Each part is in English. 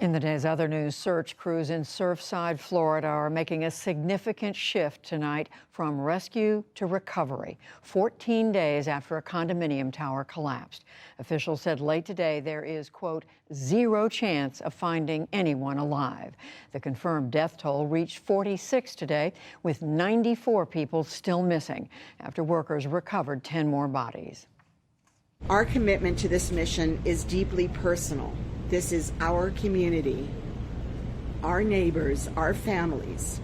In the day's other news, search crews in Surfside, Florida are making a significant shift tonight from rescue to recovery, 14 days after a condominium tower collapsed. Officials said late today there is, quote, zero chance of finding anyone alive. The confirmed death toll reached 46 today, with 94 people still missing after workers recovered 10 more bodies. Our commitment to this mission is deeply personal. This is our community, our neighbors, our families,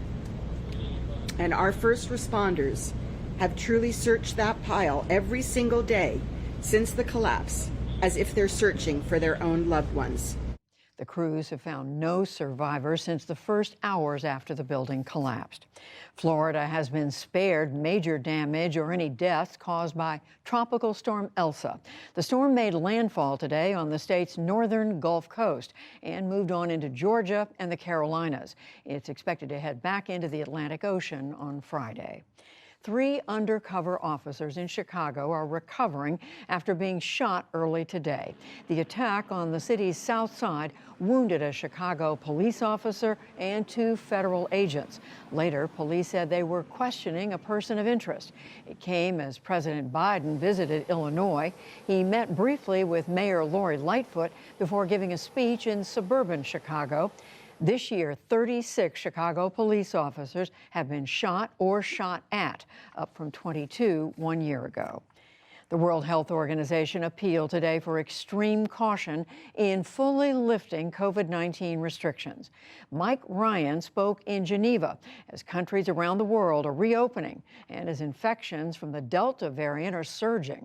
and our first responders have truly searched that pile every single day since the collapse, as if they're searching for their own loved ones. The crews have found no survivors since the first hours after the building collapsed. Florida has been spared major damage or any deaths caused by Tropical Storm Elsa. The storm made landfall today on the state's northern Gulf Coast and moved on into Georgia and the Carolinas. It's expected to head back into the Atlantic Ocean on Friday. 3 undercover officers in Chicago are recovering after being shot early today. The attack on the city's south side wounded a Chicago police officer and 2 federal agents. Later, police said they were questioning a person of interest. It came as President Biden visited Illinois. He met briefly with Mayor Lori Lightfoot before giving a speech in suburban Chicago. This year, 36 Chicago police officers have been shot or shot at, up from 22 1 year ago. The World Health Organization appealed today for extreme caution in fully lifting COVID-19 restrictions. Mike Ryan spoke in Geneva as countries around the world are reopening and as infections from the Delta variant are surging.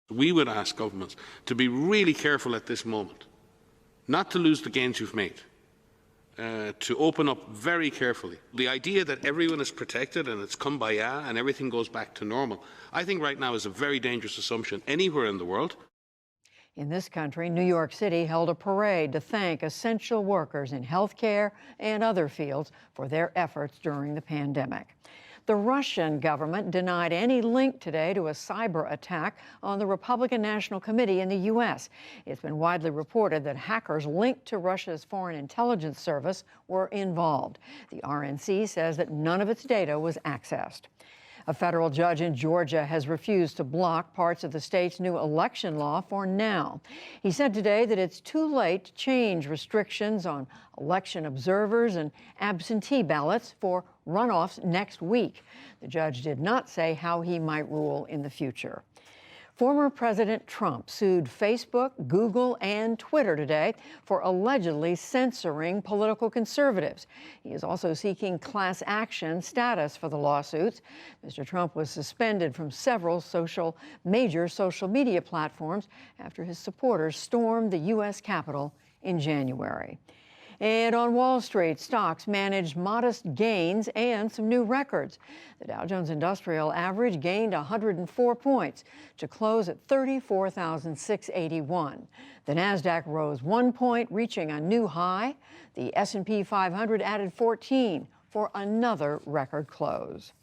We would ask governments to be really careful at this moment, not to lose the gains you've made. To open up very carefully. The idea that everyone is protected and it's kumbaya and everything goes back to normal, I think right now is a very dangerous assumption anywhere in the world. In this country, New York City held a parade to thank essential workers in healthcare and other fields for their efforts during the pandemic. The Russian government denied any link today to a cyber attack on the Republican National Committee in the U.S. It's been widely reported that hackers linked to Russia's Foreign Intelligence Service were involved. The RNC says that none of its data was accessed. A federal judge in Georgia has refused to block parts of the state's new election law for now. He said today that it's too late to change restrictions on election observers and absentee ballots for runoffs next week. The judge did not say how he might rule in the future. Former President Trump sued Facebook, Google, and Twitter today for allegedly censoring political conservatives. He is also seeking class action status for the lawsuits. Mr. Trump was suspended from several major social media platforms after his supporters stormed the U.S. Capitol in January. And on Wall Street, stocks managed modest gains and some new records. The Dow Jones Industrial Average gained 104 points to close at 34,681. The Nasdaq rose 1 point, reaching a new high. The S&P 500 added 14 for another record close.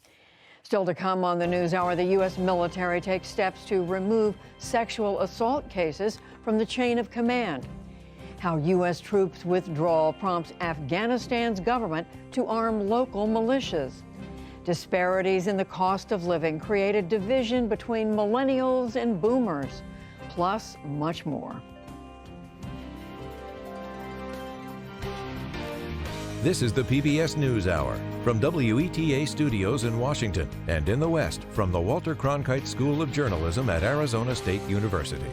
Still to come on the NewsHour, the U.S. military takes steps to remove sexual assault cases from the chain of command. How U.S. troops' withdrawal prompts Afghanistan's government to arm local militias. Disparities in the cost of living create a division between millennials and boomers, plus much more. This is the PBS NewsHour from WETA Studios in Washington and in the West from the Walter Cronkite School of Journalism at Arizona State University.